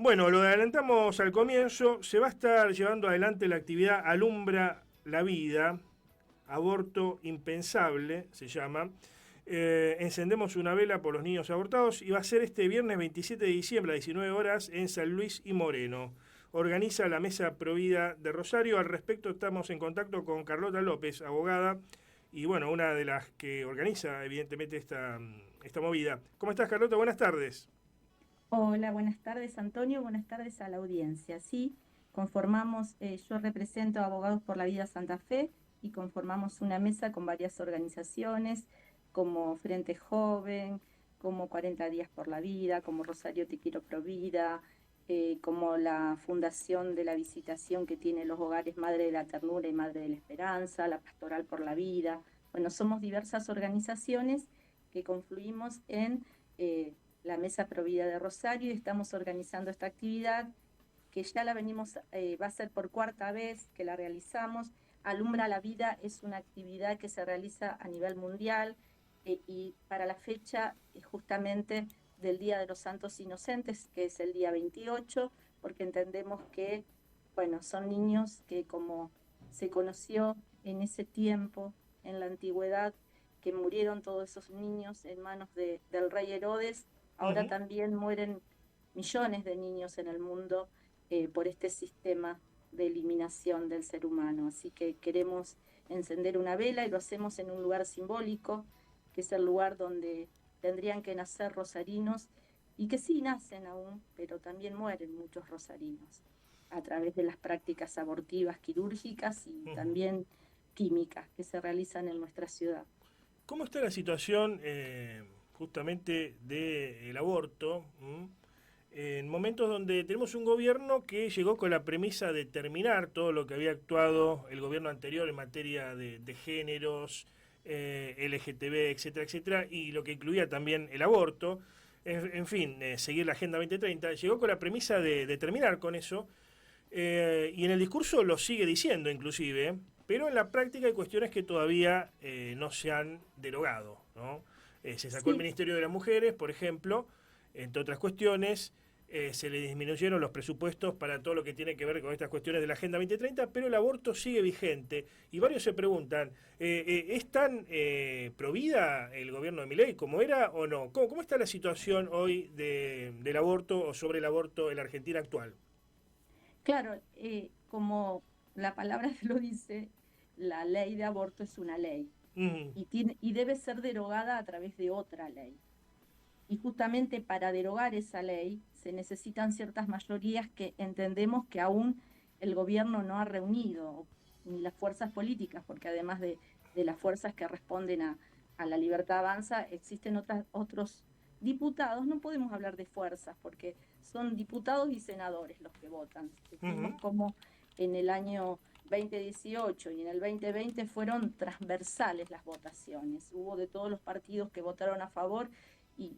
Bueno, lo adelantamos al comienzo. Se va a estar llevando adelante la actividad Alumbra la Vida, Aborto Impensable, se llama. Encendemos una vela por los niños abortados y va a ser este viernes 27 de diciembre a 19 horas en San Luis y Moreno. Organiza la Mesa Provida de Rosario. Al respecto estamos en contacto con Carlota López, abogada, y bueno, una de las que organiza evidentemente esta movida. ¿Cómo estás, Carlota? Buenas tardes. Hola, buenas tardes Antonio, buenas tardes a la audiencia. Sí, conformamos, yo represento a Abogados por la Vida Santa Fe y conformamos una mesa con varias organizaciones como Frente Joven, como 40 Días por la Vida, como Rosario Te Quiero Pro Vida, como la Fundación de la Visitación que tiene los hogares Madre de la Ternura y Madre de la Esperanza, la Pastoral por la Vida. Bueno, somos diversas organizaciones que confluimos en la Mesa Provida de Rosario y estamos organizando esta actividad que ya la venimos, va a ser por cuarta vez que la realizamos. Alumbra la Vida es una actividad que se realiza a nivel mundial y para la fecha justamente del Día de los Santos Inocentes, que es el día 28, porque entendemos que, bueno, son niños que como se conoció en ese tiempo, en la antigüedad, que murieron todos esos niños en manos del rey Herodes. Ahora Ujú. también mueren millones de niños en el mundo por este sistema de eliminación del ser humano. Así que queremos encender una vela y lo hacemos en un lugar simbólico, que es el lugar donde tendrían que nacer rosarinos y que sí nacen aún, pero también mueren muchos rosarinos a través de las prácticas abortivas quirúrgicas y Ujú. también químicas que se realizan en nuestra ciudad. ¿Cómo está la situación justamente del aborto? En momentos donde tenemos un gobierno que llegó con la premisa de terminar todo lo que había actuado el gobierno anterior en materia de géneros, LGTB, etcétera, etcétera, y lo que incluía también el aborto, en fin, seguir la Agenda 2030, llegó con la premisa de terminar con eso, y en el discurso lo sigue diciendo inclusive, pero en la práctica hay cuestiones que todavía no se han derogado, ¿no? Se sacó el Sí, Ministerio de las Mujeres, por ejemplo, entre otras cuestiones. Se le disminuyeron los presupuestos para todo lo que tiene que ver con estas cuestiones de la Agenda 2030, pero el aborto sigue vigente. Y varios se preguntan, ¿es tan provida el gobierno de Milei como era o no? ¿Cómo está la situación hoy del aborto o sobre el aborto en la Argentina actual? claro, como la palabra lo dice, la ley de aborto es una ley Ujú. y debe ser derogada a través de otra ley. Y justamente para derogar esa ley se necesitan ciertas mayorías que entendemos que aún el gobierno no ha reunido, ni las fuerzas políticas, porque además de las fuerzas que responden a la libertad avanza, existen otros diputados. No podemos hablar de fuerzas, porque son diputados y senadores los que votan. Vimos Ujú. cómo en el año 2018 y en el 2020 fueron transversales las votaciones. Hubo de todos los partidos que votaron a favor y,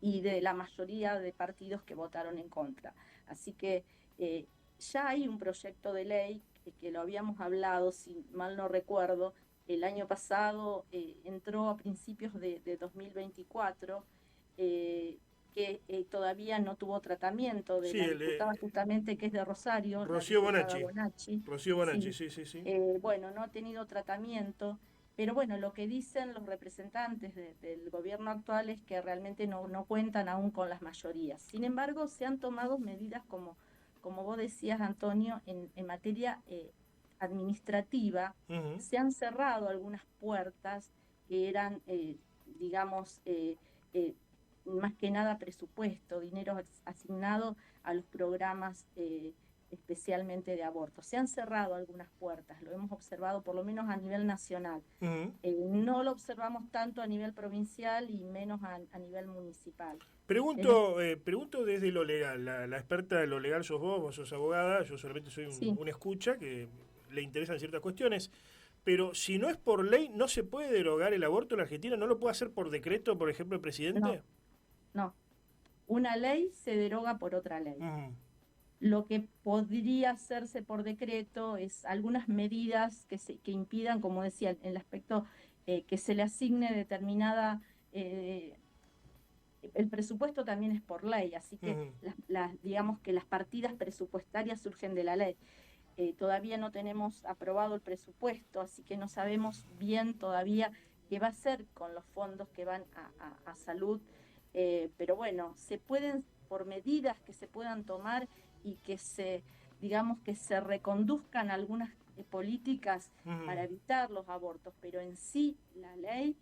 y de la mayoría de partidos que votaron en contra. Así que ya hay un proyecto de ley que lo habíamos hablado, si mal no recuerdo, el año pasado entró a principios de 2024, todavía no tuvo tratamiento, de Sí, la diputada justamente que es de Rosario, la Rocío diputada Bonacci. Bonacci. Rocío Bonacci, Sí, sí, sí, sí. bueno, no ha tenido tratamiento, pero bueno, lo que dicen los representantes del gobierno actual es que realmente no cuentan aún con las mayorías. Sin embargo, se han tomado medidas como vos decías, Antonio, en materia administrativa. Ujú. Se han cerrado algunas puertas que eran, digamos, más que nada presupuesto, dinero asignado a los programas especialmente de aborto. Se han cerrado algunas puertas, lo hemos observado por lo menos a nivel nacional. Ujú. No lo observamos tanto a nivel provincial y menos a nivel municipal. Tenemos, Pregunto desde lo legal. La experta de lo legal sos vos sos abogada, yo solamente soy sí, un escucha que le interesan ciertas cuestiones. Pero si no es por ley, ¿no se puede derogar el aborto en la Argentina? ¿No lo puede hacer por decreto, por ejemplo, el presidente? no, no. Una ley se deroga por otra ley. Ujú. Lo que podría hacerse por decreto es algunas medidas que impidan, como decía, en el aspecto que se le asigne determinada El presupuesto también es por ley, así que Ujú. digamos que las partidas presupuestarias surgen de la ley. Todavía no tenemos aprobado el presupuesto, así que no sabemos bien todavía qué va a hacer con los fondos que van a salud, pero bueno, se pueden, por medidas que se puedan tomar y que digamos, que se reconduzcan algunas políticas para Ujú. evitar los abortos, pero en sí la ley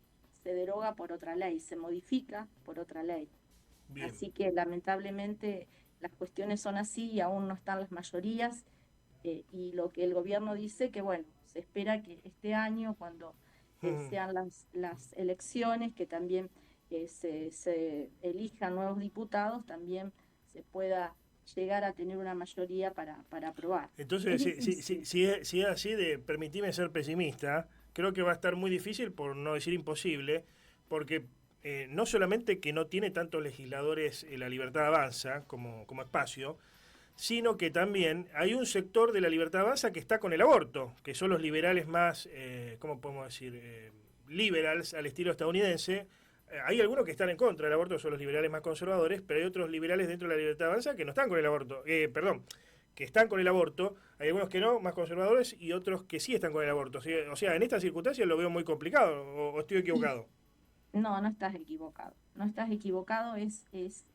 se deroga por otra ley, se modifica por otra ley. Bien. Así que lamentablemente las cuestiones son así y aún no están las mayorías, y lo que el gobierno dice que, bueno, se espera que este año, cuando Ujú. sean las elecciones, que también se elijan nuevos diputados, también se pueda llegar a tener una mayoría para aprobar. Es Entonces, difícil. si es así, de permitirme ser pesimista, creo que va a estar muy difícil, por no decir imposible, porque no solamente que no tiene tantos legisladores la libertad avanza como espacio, sino que también hay un sector de la libertad avanza que está con el aborto, que son los liberales más, ¿cómo podemos decir? Liberals al estilo estadounidense. Hay algunos que están en contra del aborto, son los liberales más conservadores, pero hay otros liberales dentro de la libertad avanza que no están con el aborto. Perdón, que están con el aborto, hay algunos que no, más conservadores, y otros que sí están con el aborto. O sea, en estas circunstancias lo veo muy complicado, o estoy Y equivocado. no, no estás equivocado. No estás equivocado, es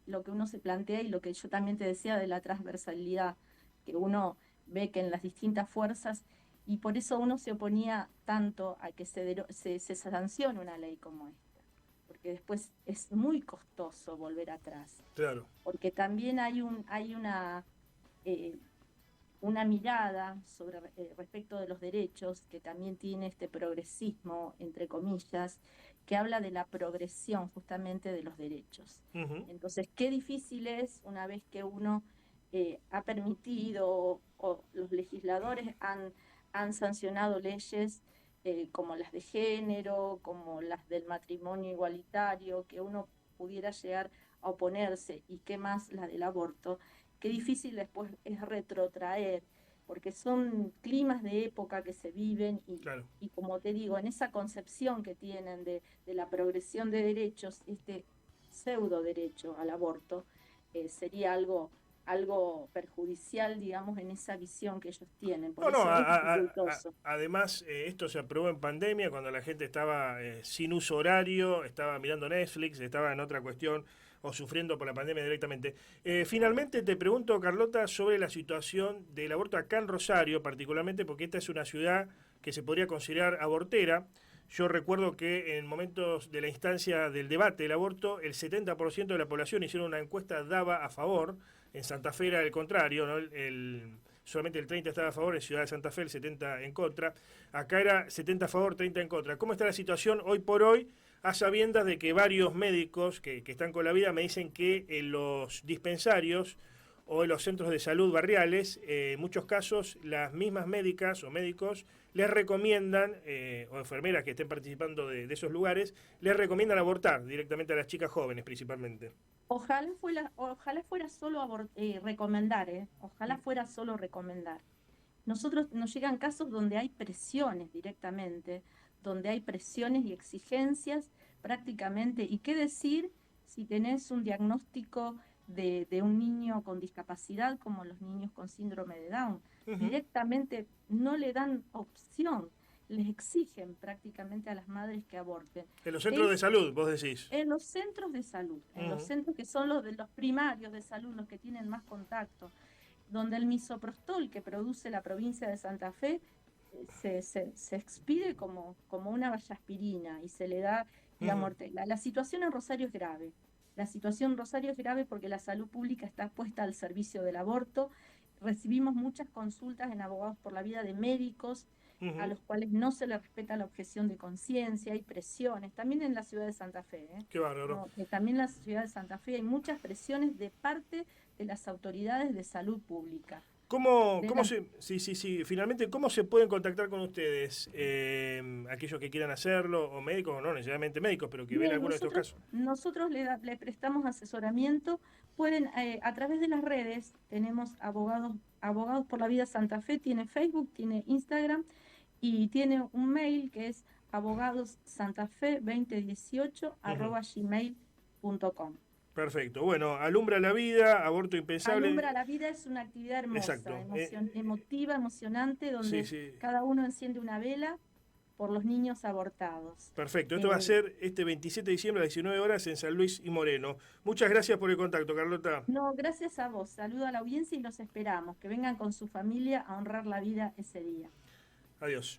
lo que uno se plantea y lo que yo también te decía de la transversalidad, que uno ve que en las distintas fuerzas, y por eso uno se oponía tanto a que se sancione una ley como esta, porque después es muy costoso volver atrás, Claro. porque también hay eh, una mirada sobre respecto de los derechos, que también tiene este progresismo, entre comillas, que habla de la progresión justamente de los derechos. Ujú. Entonces, qué difícil es una vez que uno ha permitido o los legisladores han sancionado leyes como las de género, como las del matrimonio igualitario, que uno pudiera llegar a oponerse, y qué más la del aborto. Qué difícil después es retrotraer, porque son climas de época que se viven, Claro. y como te digo, en esa concepción que tienen de la progresión de derechos, este pseudo derecho al aborto sería algo perjudicial, digamos, en esa visión que ellos tienen. Por No, no, eso es dificultoso. además esto se aprobó en pandemia cuando la gente estaba sin uso horario, estaba mirando Netflix, estaba en otra cuestión o sufriendo por la pandemia directamente. Finalmente te pregunto, Carlota, sobre la situación del aborto acá en Rosario, particularmente porque esta es una ciudad que se podría considerar abortera. Yo recuerdo que en momentos de la instancia del debate del aborto, el 70% de la población hicieron una encuesta, daba a favor. En Santa Fe era el contrario, ¿no? Solamente el 30 estaba a favor, en Ciudad de Santa Fe el 70 en contra. Acá era 70 a favor, 30 en contra. ¿Cómo está la situación hoy por hoy? A sabiendas de que varios médicos que están con la vida me dicen que en los dispensarios o en los centros de salud barriales, en muchos casos las mismas médicas o médicos les recomiendan, o enfermeras que estén participando de esos lugares, les recomiendan abortar directamente a las chicas jóvenes principalmente. Ojalá fuera solo recomendar, ¿eh? Ojalá fuera solo recomendar. Nosotros nos llegan casos donde hay presiones directamente, donde hay presiones y exigencias prácticamente. ¿Y qué decir si tenés un diagnóstico de un niño con discapacidad, como los niños con síndrome de Down? Ujú. Directamente no le dan opción, les exigen prácticamente a las madres que aborten. En los centros de Es salud, vos decís. en los centros de salud, en los Ujú. centros que son los de los primarios de salud, los que tienen más contacto, donde el misoprostol que produce la provincia de Santa Fe se expide como una vallaspirina y se le da la Ujú. muerte. La situación en Rosario es grave. La situación en Rosario es grave porque la salud pública está puesta al servicio del aborto. Recibimos muchas consultas en Abogados por la Vida de médicos a Ujú. los cuales no se les respeta la objeción de conciencia, hay presiones, también en la ciudad de Santa Fe, ¿eh? Qué bárbaro. No, también en la ciudad de Santa Fe hay muchas presiones de parte de las autoridades de salud pública. De las, Finalmente, ¿cómo se pueden contactar con ustedes? Aquellos que quieran hacerlo, o médicos, o no necesariamente médicos, pero que ven Bien, alguno de estos casos. nosotros le prestamos asesoramiento. Pueden, a través de las redes, tenemos Abogados por la Vida Santa Fe, tiene Facebook, tiene Instagram, y tiene un mail que es abogadossantafe2018 Ujú. @gmail.com. Perfecto. Bueno, Alumbra la Vida, Aborto Impensable. Alumbra la Vida es una actividad hermosa, Exacto. emotiva, emocionante, donde Sí. cada uno enciende una vela por los niños abortados. Perfecto. Esto va a ser este 27 de diciembre a las 19 horas en San Luis y Moreno. Muchas gracias por el contacto, Carlota. No, gracias a vos. Saludo a la audiencia y los esperamos. Que vengan con su familia a honrar la vida ese día. Adiós.